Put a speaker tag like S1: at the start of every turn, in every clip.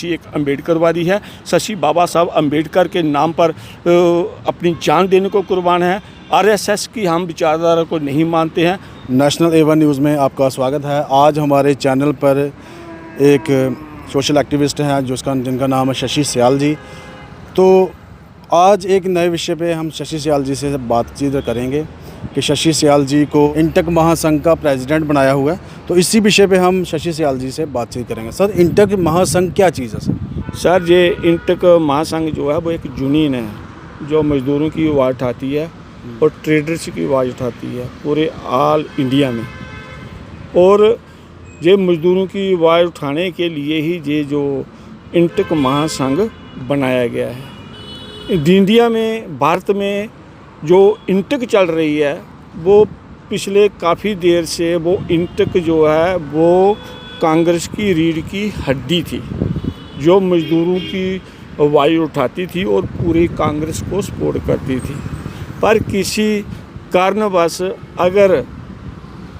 S1: University एक अम्बेडकरवादी है। शशि बाबा साहब अम्बेडकर के नाम पर अपनी जान देने को कुर्बान है। आरएसएस की हम विचारधारा को नहीं मानते हैं।
S2: नेशनल A1 न्यूज़ में आपका स्वागत है। आज हमारे चैनल पर एक सोशल एक्टिविस्ट हैं जिनका नाम है शशि सियाल जी। तो आज एक नए विषय पे हम शशि सियाल जी से बातचीत करेंगे कि शशि सियाल जी को इंटक महासंघ का प्रेसिडेंट बनाया हुआ है। तो इसी विषय पे हम शशि सियाल जी से बातचीत करेंगे। सर, इंटक महासंघ क्या चीज़ है सर?
S1: सर, ये इंटक महासंघ जो है वो एक यूनियन है जो मज़दूरों की आवाज़ उठाती है और ट्रेडर्स की आवाज़ उठाती है पूरे ऑल इंडिया में। और ये मज़दूरों की आवाज़ उठाने के लिए ही ये जो इंटक महासंघ बनाया गया है। इंडिया में, भारत में जो इंटक चल रही है वो पिछले काफ़ी देर से वो इंटक जो है वो कांग्रेस की रीढ़ की हड्डी थी जो मज़दूरों की आवाज़ उठाती थी और पूरी कांग्रेस को सपोर्ट करती थी। पर किसी कारणवश अगर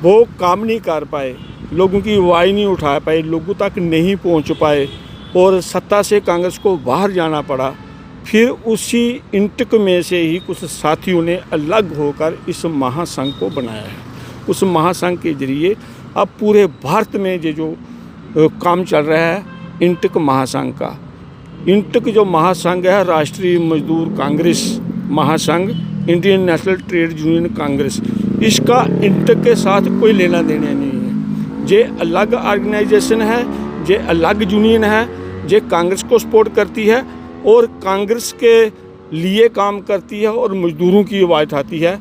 S1: वो काम नहीं कर पाए, लोगों की आवाज़ नहीं उठा पाए, लोगों तक नहीं पहुंच पाए और सत्ता से कांग्रेस को बाहर जाना पड़ा, फिर उसी इंटक में से ही कुछ साथियों ने अलग होकर इस महासंघ को बनाया है। उस महासंघ के जरिए अब पूरे भारत में ये जो काम चल रहा है इंटक महासंघ का। इंटक जो महासंघ है, राष्ट्रीय मजदूर कांग्रेस महासंघ, Indian national trade union Congress, इसका इंटक के साथ कोई लेना देना नहीं है। ये अलग ऑर्गेनाइजेशन है, ये अलग यूनियन है, ये कांग्रेस को सपोर्ट करती है और कांग्रेस के लिए काम करती है और मज़दूरों की आवाज़ उठाती है।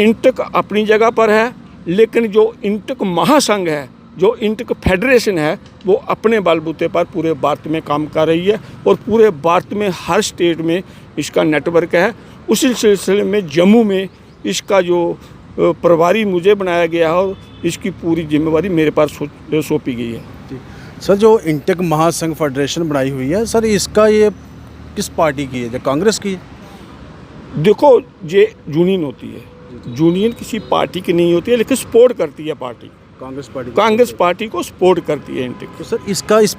S1: इंटक अपनी जगह पर है, लेकिन जो इंटक महासंघ है, जो इंटक फेडरेशन है, वो अपने बलबूते पर पूरे भारत में काम कर रही है और पूरे भारत में हर स्टेट में इसका नेटवर्क है। उसी सिलसिले में जम्मू में इसका जो प्रभारी मुझे बनाया गया है और इसकी पूरी जिम्मेवारी मेरे पास सौंपी गई है।
S2: सर, जो इंटक महासंघ फेडरेशन बनाई हुई है सर, इसका ये किस पार्टी की है? जो कांग्रेस की है?
S1: देखो, ये यूनियन होती है, यूनियन किसी पार्टी की नहीं होती है, लेकिन सपोर्ट करती है पार्टी, कांग्रेस पार्टी को सपोर्ट करती है इंटक।
S2: तो सर, इसका इस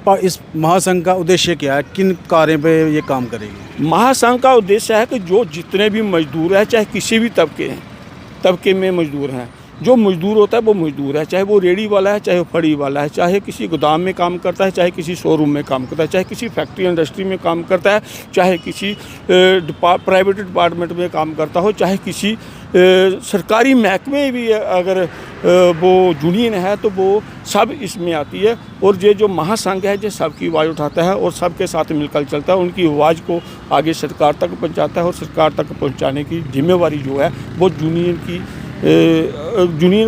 S2: महासंघ का उद्देश्य क्या है? किन कार्यों पे ये काम करेगी?
S1: महासंघ का उद्देश्य है कि जो जितने भी मजदूर हैं, चाहे किसी भी तबके में मजदूर हैं, जो मजदूर होता है वो मजदूर है, चाहे वो रेडी वाला है, चाहे वो फड़ी वाला है, चाहे किसी गोदाम में काम करता है, चाहे किसी शोरूम में काम करता है, चाहे किसी फैक्ट्री इंडस्ट्री में काम करता है, चाहे किसी प्राइवेट डिपार्टमेंट में काम करता हो, चाहे किसी सरकारी महकमे भी अगर वो यूनियन है तो वो सब इसमें आती है। और ये जो महासंघ है ये सबकी आवाज़ उठाता है और सबके साथ मिलकर चलता है, उनकी आवाज़ को आगे सरकार तक पहुँचाता है और सरकार तक पहुँचाने की जिम्मेवारी जो है वो यूनियन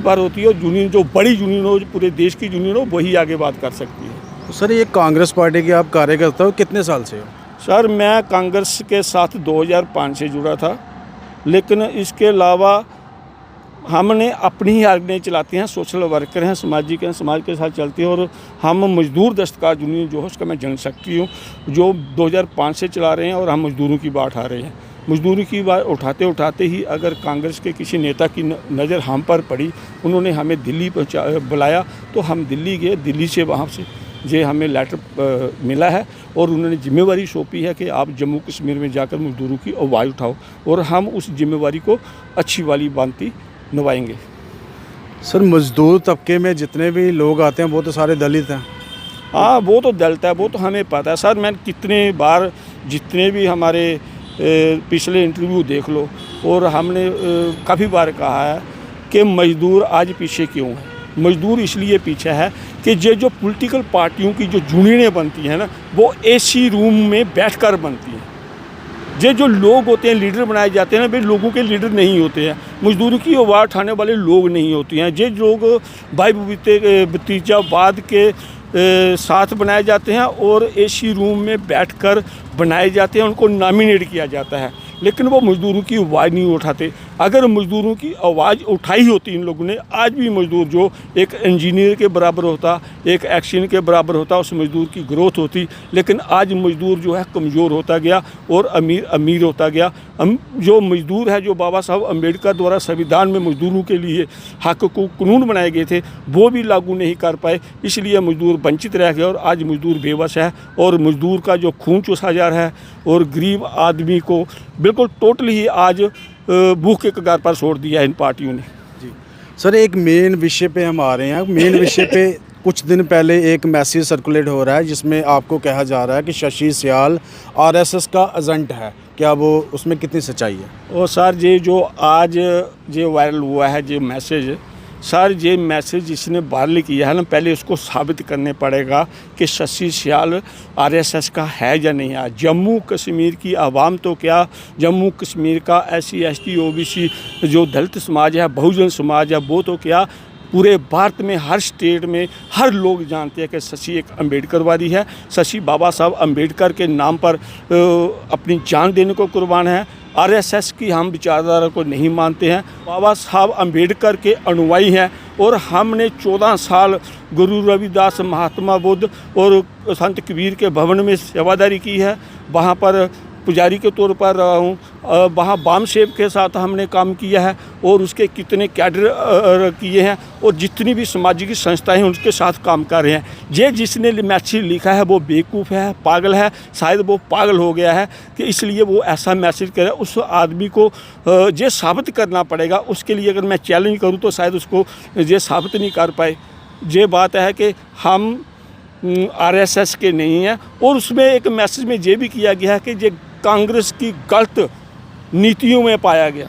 S1: पर होती है। और यूनियन जो बड़ी यूनियन हो, जो पूरे देश की यूनियन हो, वही आगे बात कर सकती है।
S2: तो सर, ये कांग्रेस पार्टी के आप कार्यकर्ता हो, कितने साल से हो?
S1: सर, मैं कांग्रेस के साथ 2005 से जुड़ा था, लेकिन इसके अलावा हमने अपनी ही ऑर्गेनाइज चलाती हैं, सोशल वर्कर हैं, सामाजिक हैं, समाज के साथ चलती हैं। और हम मजदूर दस्तकार यूनियन जो है उसका मैं जनशक्ति हूँ, जो 2005 से चला रहे हैं और हम मजदूरों की बात उठा रहे हैं। मजदूरी की बात उठाते उठाते ही अगर कांग्रेस के किसी नेता की नज़र हम पर पड़ी, उन्होंने हमें दिल्ली बुलाया तो हम दिल्ली गए। दिल्ली से वहाँ से ये हमें लेटर मिला है और उन्होंने जिम्मेवारी सौंपी है कि आप जम्मू कश्मीर में जाकर मजदूरों की आवाज़ उठाओ और हम उस जिम्मेवारी को अच्छी वाली भांति निभाएंगे।
S2: सर, मजदूर तबके में जितने भी लोग आते हैं वो तो सारे दलित हैं।
S1: हाँ, वो तो दलित है, वो तो हमें पता है। सर, मैंने कितने बार जितने भी हमारे पिछले इंटरव्यू देख लो और हमने काफ़ी बार कहा है कि मज़दूर आज पीछे क्यों है। मज़दूर इसलिए पीछे है कि ये जो पॉलिटिकल पार्टियों की जो यूनियनें बनती हैं ना, वो एसी रूम में बैठकर बनती हैं। ये जो लोग होते हैं, लीडर बनाए जाते हैं ना, वे लोगों के लीडर नहीं होते हैं, मजदूरों की आवाज़ उठाने वाले लोग नहीं होते हैं। ये लोग भाई भतीजावाद के साथ बनाए जाते हैं और एसी रूम में बैठकर बनाए जाते हैं, उनको नॉमिनेट किया जाता है, लेकिन वो मजदूरों की आवाज़ नहीं उठाते। अगर मज़दूरों की आवाज़ उठाई होती इन लोगों ने, आज भी मज़दूर जो एक इंजीनियर के बराबर होता, एक एक्शन के बराबर होता, उस मज़दूर की ग्रोथ होती। लेकिन आज मज़दूर जो है कमज़ोर होता गया और अमीर अमीर होता गया। जो मज़दूर है, जो बाबा साहब अम्बेडकर द्वारा संविधान में मज़दूरों के लिए हक को कानून बनाए गए थे, वो भी लागू नहीं कर पाए, इसलिए मज़दूर वंचित रह गया और आज मज़दूर बेबस है। और मज़दूर का जो खून चूसा जा रहा है और गरीब आदमी को बिल्कुल टोटली ही आज भूख के कगार पर छोड़ दिया है इन पार्टियों ने।
S2: जी सर, एक मेन विषय पे हम आ रहे हैं। मेन विषय पे कुछ दिन पहले एक मैसेज सर्कुलेट हो रहा है जिसमें आपको कहा जा रहा है कि शशि सियाल आरएसएस का एजेंट है। क्या वो उसमें कितनी सच्चाई है?
S1: और सर ये जो आज ये वायरल हुआ है ये मैसेज, सर ये मैसेज जिसने वायरल किया है ना, पहले उसको साबित करने पड़ेगा कि शशि सियाल आरएसएस का है या नहीं है। जम्मू कश्मीर की आवाम तो क्या, जम्मू कश्मीर का SC ST OBC जो दलित समाज है, बहुजन समाज है, वो तो क्या, पूरे भारत में हर स्टेट में हर लोग जानते हैं कि शशि एक अम्बेडकरवादी है। शशि बाबा साहब अम्बेडकर के नाम पर अपनी जान देने को कुर्बान है। आरएसएस की हम विचारधारा को नहीं मानते हैं। बाबा साहब अम्बेडकर के अनुयायी हैं और हमने 14 साल गुरु रविदास, महात्मा बुद्ध और संत कबीर के भवन में सेवादारी की है। वहाँ पर पुजारी के तौर पर रहा हूँ। वहाँ बाम सेब के साथ हमने काम किया है और उसके कितने कैडर किए हैं और जितनी भी सामाजिक संस्थाएं हैं उनके साथ काम कर रहे हैं। ये जिसने मैसेज लिखा है वो बेवकूफ़ है, पागल है, शायद वो पागल हो गया है कि इसलिए वो ऐसा मैसेज करे। उस आदमी को ये साबित करना पड़ेगा। उसके लिए अगर मैं चैलेंज करूँ तो शायद उसको ये साबित नहीं कर पाए। ये बात है कि हम आरएसएस के नहीं हैं। और उसमें एक मैसेज में ये भी किया गया है कि ये कांग्रेस की गलत नीतियों में पाया गया।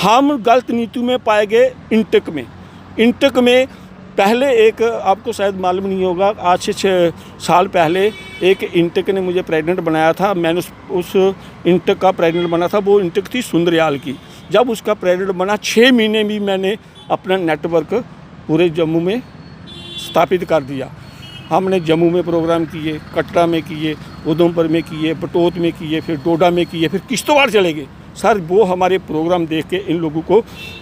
S1: हम गलत नीतियों में पाए गए इंटक में। इंटक में पहले एक, आपको शायद मालूम नहीं होगा, आज से 6 साल पहले एक इंटक ने मुझे प्रेसिडेंट बनाया था। मैंने उस इंटक का प्रेसिडेंट बना था। वो इंटक थी सुंदरयाल की। जब उसका प्रेसिडेंट बना 6 महीने में मैंने अपना नेटवर्क पूरे जम्मू में स्थापित कर दिया। हमने जम्मू में प्रोग्राम किए, कटरा में किए, उधमपुर में किए, बटोत में किए, फिर डोडा में किए, फिर किश्तवाड़ चले गए। सर वो हमारे प्रोग्राम देख के इन लोगों को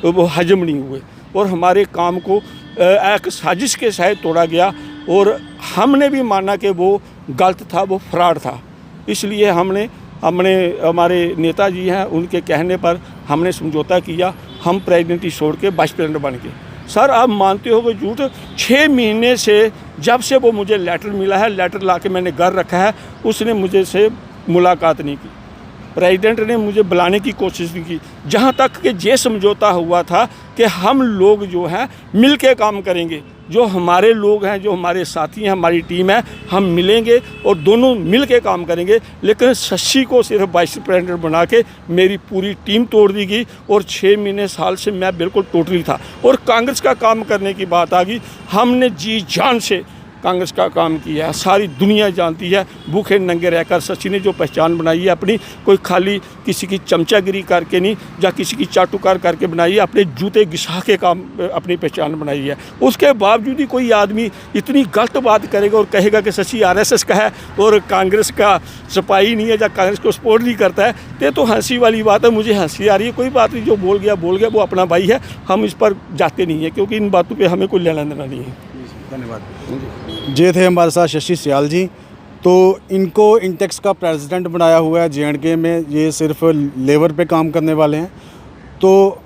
S1: वो हजम नहीं हुए और हमारे काम को एक साजिश के शायद तोड़ा गया और हमने भी माना कि वो गलत था, वो फ्रॉड था। इसलिए हमने हमारे नेताजी हैं, उनके कहने पर हमने समझौता किया। हम प्रेसिडेंट छोड़ के वाइस प्रेसिडेंट बन गए। सर आप मानते हो कि झूठ, 6 महीने से जब से वो मुझे लेटर मिला है, लेटर ला के मैंने घर रखा है, उसने मुझे से मुलाकात नहीं की। प्रेसिडेंट ने मुझे बुलाने की कोशिश नहीं की। जहाँ तक कि ये समझौता हुआ था कि हम लोग जो हैं मिल के काम करेंगे। जो हमारे लोग हैं, जो हमारे साथी हैं, हमारी टीम है, हम मिलेंगे और दोनों मिल के काम करेंगे। लेकिन शशि को सिर्फ वाइस प्रेसिडेंट बना के मेरी पूरी टीम तोड़ दी गई और 6 महीने साल से मैं बिल्कुल टोटली था। और कांग्रेस का काम करने की बात आ गई, हमने जी जान से कांग्रेस का काम किया है। सारी दुनिया जानती है। भूखे नंगे रहकर शशि ने जो पहचान बनाई है अपनी, कोई खाली किसी की चमचागिरी करके नहीं या किसी की चाटुकार करके बनाई है, अपने जूते घिसा के काम अपनी पहचान बनाई है। उसके बावजूद ही कोई आदमी इतनी गलत बात करेगा और कहेगा कि शशि आरएसएस का है और कांग्रेस का सिपाही नहीं है या कांग्रेस को सपोर्ट नहीं करता है, ये तो हंसी वाली बात है। मुझे हंसी आ रही है। कोई बात नहीं, जो बोल गया वो अपना भाई है। हम इस पर जाते नहीं हैं क्योंकि इन बातों पर हमें कोई लेना देना नहीं है।
S2: धन्यवाद। ये थे हमारे साथ शशि सियाल जी। तो इनको इंटेक्स का प्रेसिडेंट बनाया हुआ है JNK में। ये सिर्फ लेबर पे काम करने वाले हैं। तो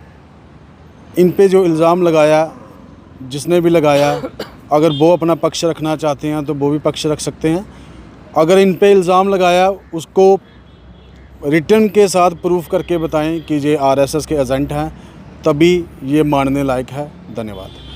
S2: इन पे जो इल्ज़ाम लगाया, जिसने भी लगाया, अगर वो अपना पक्ष रखना चाहते हैं तो वो भी पक्ष रख सकते हैं। अगर इन पे इल्ज़ाम लगाया उसको रिटर्न के साथ प्रूफ करके बताएं कि ये RSS के एजेंट हैं, तभी ये मानने लायक है। धन्यवाद।